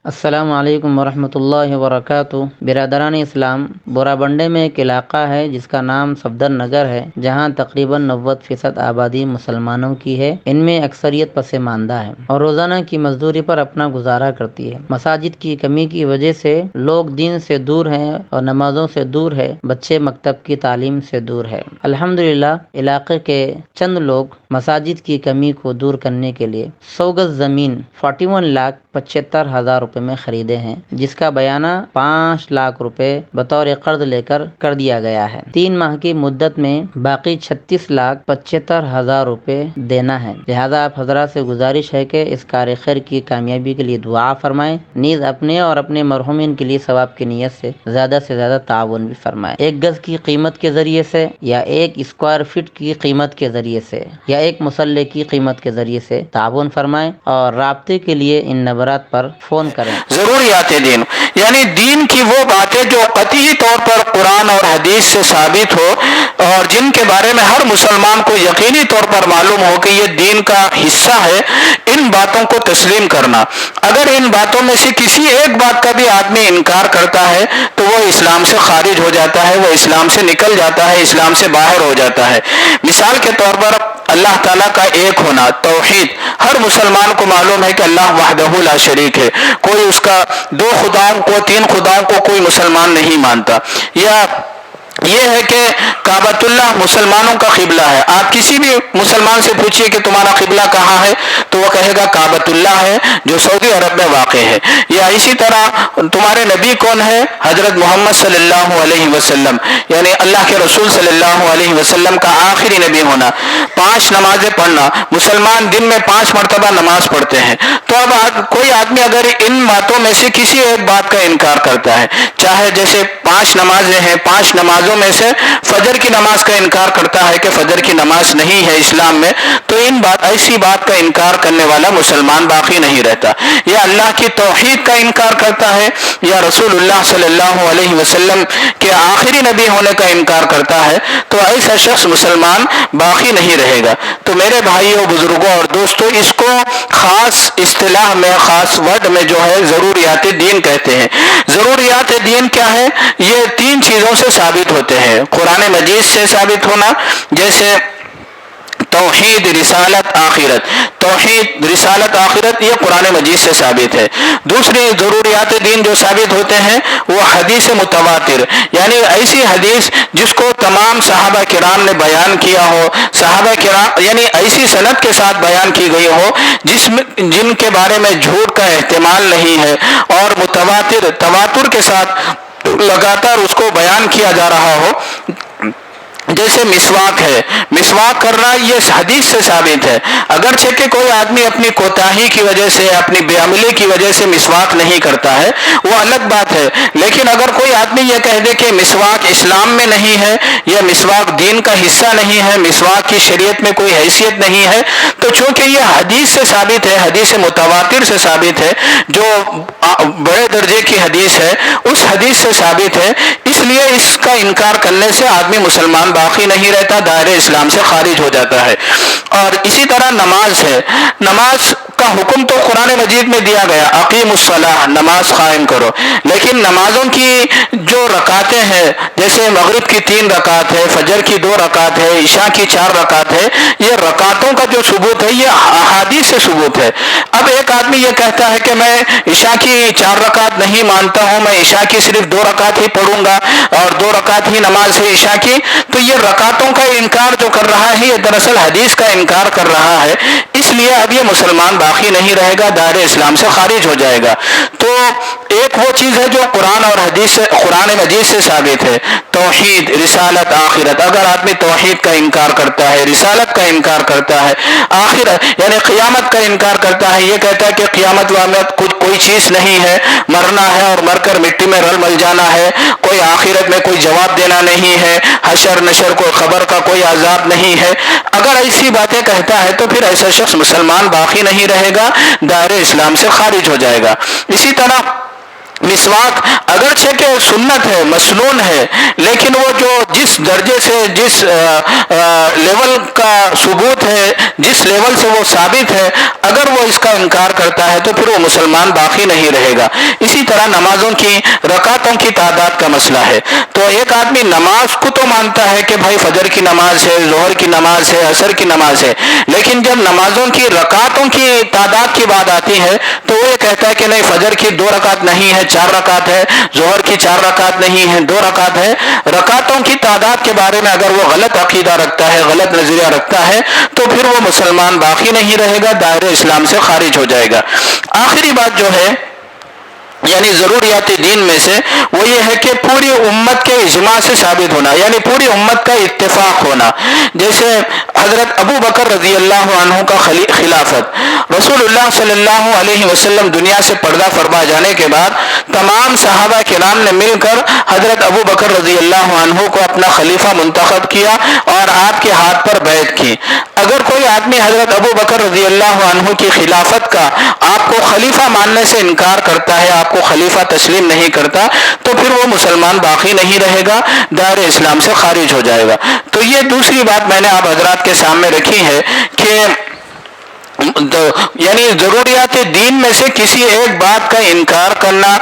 السلام علیکم ورحمۃ اللہ وبرکاتہ۔ برادران اسلام، بورا بنڈے میں ایک علاقہ ہے جس کا نام صفدر نگر ہے، جہاں تقریباً 90% آبادی مسلمانوں کی ہے۔ ان میں اکثریت پسماندہ ہے اور روزانہ کی مزدوری پر اپنا گزارا کرتی ہے۔ مساجد کی کمی کی وجہ سے لوگ دین سے دور ہیں اور نمازوں سے دور ہے، بچے مکتب کی تعلیم سے دور ہے۔ الحمدللہ علاقے کے چند لوگ مساجد کی کمی کو دور کرنے کے لیے 100 گز زمین 41,75,000 روپے میں خریدے ہیں، جس کا بیانہ 5 لاکھ روپے بطور قرض لے کر دیا گیا ہے۔ 3 ماہ کی مدت میں باقی 36,75,000 روپے دینا ہے۔ لہذا آپ حضرات سے گزارش ہے کہ اس کار خیر کی کامیابی کے لیے دعا فرمائیں، نیز اپنے اور اپنے مرحومین کے لیے ثواب کی نیت سے زیادہ تعاون بھی فرمائیں۔ 1 گز کی قیمت کے ذریعے سے یا 1 اسکوائر فٹ کی قیمت کے ذریعے سے یا 1 مسلح کی قیمت کے ذریعے سے تعاون فرمائیں اور رابطے کے لیے ان نمبرات پر فون کریں۔ ضروریات دین یعنی دین کی وہ باتیں جو قطعی طور پر قرآن اور حدیث سے ثابت ہو اور جن کے بارے میں ہر مسلمان کو یقینی طور پر معلوم ہو کہ یہ دین کا حصہ ہے، ان باتوں کو تسلیم کرنا۔ اگر ان باتوں میں سے کسی ایک بات کا بھی آدمی انکار کرتا ہے تو وہ اسلام سے خارج ہو جاتا ہے، وہ اسلام سے نکل جاتا ہے، اسلام سے باہر ہو جاتا ہے۔ مثال کے طور پر اللہ تعالیٰ کا ایک ہونا، توحید۔ ہر مسلمان کو معلوم ہے کہ اللہ وحدہ لا شریک ہے، کوئی اس کا 2 خداؤں کو 3 خداؤں کو کوئی مسلمان نہیں مانتا۔ یا یہ ہے کہ کعبۃ اللہ مسلمانوں کا قبلہ ہے۔ آپ کسی بھی مسلمان سے پوچھئے کہ تمہارا قبلہ کہاں ہے تو وہ کہے گا کعبۃ اللہ ہے جو سعودی عرب میں واقع ہے۔ یا اسی طرح تمہارے نبی کون ہے؟ حضرت محمد صلی اللہ علیہ وسلم، یعنی اللہ کے رسول صلی اللہ علیہ وسلم کا آخری نبی ہونا۔ 5 نمازیں پڑھنا، مسلمان دن میں 5 مرتبہ نماز پڑھتے ہیں۔ تو اب کوئی آدمی اگر ان باتوں میں سے کسی ایک بات کا انکار کرتا ہے، چاہے جیسے 5 نمازیں ہیں، 5 نمازوں میں سے فجر کی نماز کا انکار کرتا ہے کہ فجر کی نماز نہیں ہے اسلام میں، تو ایسی بات کا انکار کرنے والا مسلمان باقی نہیں رہتا۔ یا اللہ کی توحید کا انکار کرتا ہے یا رسول اللہ صلی اللہ علیہ وسلم کے آخری نبی ہونے کا انکار کرتا ہے تو ایسا شخص مسلمان باقی نہیں رہے گا۔ تو میرے بھائیوں، بزرگوں اور دوستوں، اس کو خاص اصطلاح میں، خاص ورڈ میں جو ہے ضروریات دین کہتے ہیں۔ ضروریات دین کیا ہے؟ یہ 3 چیزوں سے ثابت ہوتے ہیں۔ قرآن مجید سے ثابت ہونا، جیسے توحید، رسالت، آخرت۔ توحید، رسالت، آخرت یہ قرآن مجید سے ثابت ہے۔ دوسری ضروریات دین جو ثابت ہوتے ہیں وہ حدیث متواتر، یعنی ایسی حدیث جس کو تمام صحابہ کرام نے بیان کیا ہو، صحابہ کرام یعنی ایسی سند کے ساتھ بیان کی گئی ہو جن کے بارے میں جھوٹ کا احتمال نہیں ہے، اور متواتر، تواتر کے ساتھ لگاتار اس کو بیان کیا جا رہا ہو۔ جیسے مسواک ہے، مسواک کرنا یہ حدیث سے ثابت ہے۔ اگرچہ کہ کوئی آدمی اپنی کوتاہی کی وجہ سے، اپنی بے عملی کی وجہ سے مسواک نہیں کرتا ہے، وہ الگ بات ہے، لیکن اگر کوئی آدمی یہ کہہ دے کہ مسواک اسلام میں نہیں ہے یا مسواک دین کا حصہ نہیں ہے، مسواک کی شریعت میں کوئی حیثیت نہیں ہے، تو چونکہ یہ حدیث سے ثابت ہے، حدیث متواتر سے ثابت ہے، جو بڑے درجے کی حدیث ہے، اس حدیث سے ثابت ہے، اس لیے اس کا انکار کرنے سے آدمی مسلمان باقی نہیں رہتا، دائرے اسلام سے خارج ہو جاتا ہے۔ اور اسی طرح نماز ہے، نماز کا حکم تو قرآن مجید میں دیا گیا، اقیم الصلاۃ، نماز قائم کرو، لیکن نمازوں کی جو رکعتیں ہیں، جیسے مغرب کی 3 رکعت ہے، فجر کی 2 رکعت ہے، عشاء کی 4 رکعت ہے، یہ رکعتوں کا جو ثبوت ہے یہ احادیث سے ثبوت ہے۔ اب ایک آدمی یہ کہتا ہے کہ میں عشاء کی 4 رکعت نہیں مانتا ہوں، میں عشاء کی صرف 2 رکعت ہی پڑھوں گا اور 2 رکعت ہی نماز ہے عشاء کی، تو یہ رکعتوں کا انکار جو کر رہا ہے یہ دراصل حدیث کا انکار کر رہا ہے، اس لیے اب یہ مسلمان باقی نہیں رہے گا، دائرے اسلام سے خارج ہو جائے گا۔ تو ایک وہ چیز ہے جو قرآن اور حدیث سے، قرآن مجید سے ثابت ہے، توحید، رسالت، آخرت۔ اگر آدمی توحید کا انکار کرتا ہے، رسالت کا انکار کرتا ہے، آخرت یعنی قیامت کا انکار کرتا ہے، یہ کہتا ہے کہ قیامت وامت کوئی چیز نہیں ہے، مرنا ہے اور مر کر مٹی میں رل مل جانا ہے، کوئی آخرت میں کوئی جواب دینا نہیں ہے، حشر نشر کوئی خبر کا کوئی عذاب نہیں ہے، اگر ایسی باتیں کہتا ہے تو پھر ایسا شخص مسلمان باقی نہیں رہے گا، دائرے اسلام سے خارج ہو جائے گا۔ اسی طرح مسواک اگرچہ کہ سنت ہے، مسنون ہے، لیکن وہ جو جس درجے سے جس لیول کا ثبوت ہے، جس لیول سے وہ ثابت ہے، اگر وہ اس کا انکار کرتا ہے تو پھر وہ مسلمان باقی نہیں رہے گا۔ اسی طرح نمازوں کی رکعتوں کی تعداد کا مسئلہ ہے، تو ایک آدمی نماز کو تو مانتا ہے کہ بھائی فجر کی نماز ہے، ظہر کی نماز ہے، عصر کی نماز ہے، لیکن جب نمازوں کی رکعتوں کی تعداد کی بات آتی ہے تو وہ یہ کہتا ہے کہ نہیں، فجر کی 2 رکعت نہیں ہے، 4 رکعت ہے، ظہر کی 4 رکعت نہیں ہے، 2 رکعت ہے۔ رکعتوں کی تعداد کے بارے میں اگر وہ غلط عقیدہ رکھتا ہے، غلط نظریہ رکھتا ہے، تو پھر وہ مسلمان باقی نہیں رہے گا، دائرہ اسلام سے خارج ہو جائے گا۔ آخری بات جو ہے یعنی ضروریات دین میں سے وہ یہ ہے کہ پوری امت کے اجماع سے ثابت ہونا، یعنی پوری امت کا اتفاق ہونا۔ جیسے حضرت ابو بکر رضی اللہ عنہ کا خلافت، رسول اللہ صلی اللہ علیہ وسلم دنیا سے پردہ فرما جانے کے بعد تمام صحابہ کرام نے مل کر حضرت ابو بکر رضی اللہ عنہ کو اپنا خلیفہ منتخب کیا اور آپ کے ہاتھ پر بیعت کی۔ اگر کوئی آدمی حضرت ابو بکر رضی اللہ عنہ کی خلافت کا آپ کو خلیفہ ماننے سے انکار کرتا ہے، آپ کو خلیفہ تسلیم نہیں کرتا، تو پھر وہ مسلمان باقی نہیں رہے گا، دائرہ اسلام سے خارج ہو جائے گا۔ تو یہ دوسری بات میں نے آپ حضرات کے سامنے رکھی ہے کہ یعنی ضروریات دین میں سے کسی ایک بات کا انکار کرنا،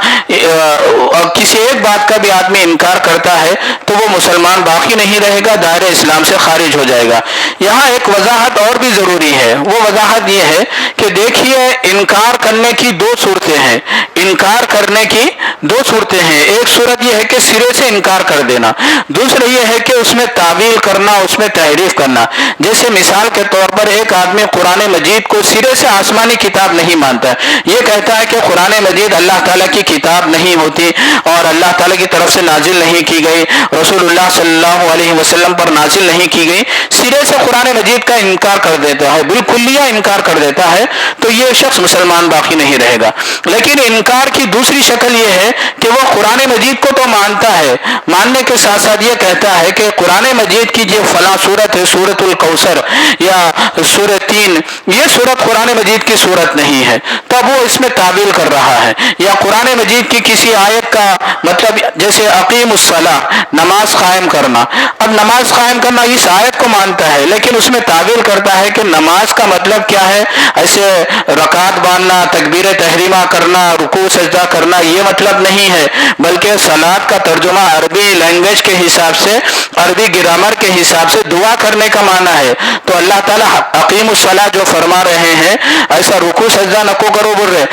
کسی ایک بات کا بھی آدمی انکار کرتا ہے تو وہ مسلمان باقی نہیں رہے گا، دائرہ اسلام سے خارج ہو جائے گا۔ یہاں ایک وضاحت اور بھی ضروری ہے، وہ وضاحت یہ ہے کہ دیکھیے انکار کرنے کی 2 صورتیں ہیں، انکار کرنے کی 2 صورتیں ہیں۔ ایک صورت یہ ہے کہ سرے سے انکار کر دینا، دوسرا یہ ہے کہ اس میں تعویل کرنا، اس میں تحریف کرنا۔ جیسے مثال کے طور پر ایک آدمی قرآن مجید کو سرے سے آسمانی کتاب نہیں مانتا ہے، یہ کہتا ہے کہ قرآن مجید اللہ تعالیٰ کی کتاب نہیں ہوتی اور اللہ تعالیٰ کی طرف سے نازل نہیں کی گئی، رسول اللہ صلی اللہ علیہ وسلم پر نازل نہیں کی گئی، سرے سے قرآن مجید کا انکار کر دیتا ہے، بالکلیہ انکار کر دیتا ہے، تو یہ شخص مسلمان باقی نہیں رہے گا۔ لیکن انکار کی دوسری شکل یہ ہے کہ وہ قرآن مجید کو تو مانتا ہے، ماننے کے ساتھ ساتھ یہ کہتا ہے کہ قرآن مجید کی جو فلاں سورت ہے، سورۃ الکوثر یا سورۃ 3، یہ سورت قرآن مجید کی سورت نہیں ہے، تب وہ اس میں تعویل کر رہا ہے۔ یا قرآن مجید کی کسی آیت کا مطلب جیسے اقیم الصلاۃ، نماز قائم کرنا، اب نماز قائم کرنا اس آیت کو مانتا ہے لیکن اس میں تعویل کرتا ہے کہ نماز کا مطلب کیا ہے، ایسے رکعت باندھنا، تکبیر تحریمہ کرنا، رکوع سجدہ کرنا، یہ مطلب نہیں ہے، بلکہ صلاۃ کا ترجمہ عربی لینگویج کے حساب سے، عربی گرامر کے حساب سے دعا کرنے کا معنی ہے۔ تو اللہ تعالیٰ اقیم الصلاۃ جو فرما رہے ہیں، ایسا رکوع سجدہ نکو کرو بول رہے،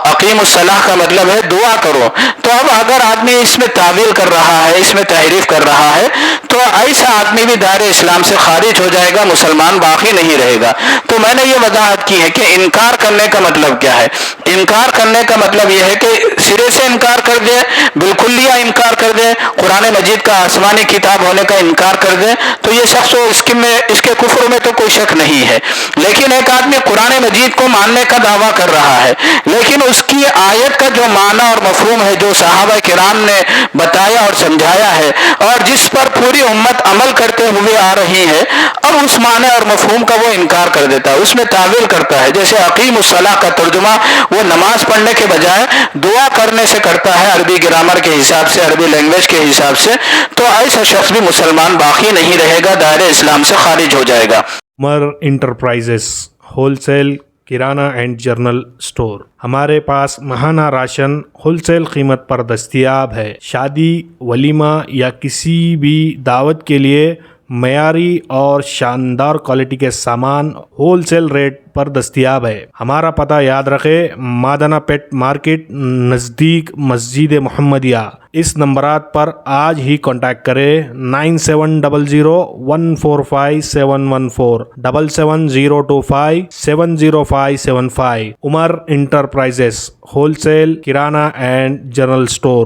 اقیم الصلاۃ کا مطلب ہے دعا کرو۔ تو اب اگر آدمی اس میں تعویل کر رہا ہے، اس میں تحریف کر رہا ہے، تو ایسا آدمی بھی دائرہ اسلام سے خارج ہو جائے گا، مسلمان باقی نہیں رہے گا۔ تو میں نے یہ وضاحت کی ہے کہ انکار کرنے کا مطلب کیا ہے۔ انکار کرنے کا مطلب یہ ہے کہ سرے سے انکار کر دے، بالکلیہ انکار کر دے، قرآن مجید کا آسمانی کتاب ہونے کا انکار کر دے، تو یہ شخص اس کے کفر میں تو کوئی شک نہیں ہے۔ لیکن ایک آدمی قرآن مجید کو ماننے کا دعویٰ کر رہا ہے لیکن اس کی آیت کا جو معنی اور مفہوم ہے، جو صحابہ کرام نے بتایا اور سمجھایا ہے اور جس پر پوری امت عمل کرتے ہوئے آ رہی ہے، اب اس معنی اور مفہوم کا وہ انکار کر دیتا ہے، اس میں تعویل کرتا ہے۔ جیسے اقیم الصلاۃ کا ترجمہ وہ نماز پڑھنے کے بجائے دعا کرنے سے کرتا ہے، عربی گرامر کے حساب سے، عربی لینگویج کے حساب سے، تو ایسا شخص بھی مسلمان باقی نہیں رہے گا، دائرہ اسلام سے خارج ہو جائے گا۔ Umar enterprises wholesale kirana and general store. ہمارے پاس ماہانہ راشن ہول سیل قیمت پر دستیاب ہے۔ شادی، ولیمہ یا کسی بھی دعوت کے لیے معیاری اور شاندار کوالٹی کے سامان ہول سیل ریٹ پر دستیاب ہے۔ ہمارا پتہ یاد رکھے، مادنا پیٹ مارکیٹ نزدیک مسجد محمدیہ۔ اس نمبرات پر آج ہی کانٹیکٹ کریں، 9700145714 7702570575۔ Umar enterprises wholesale kirana and general store.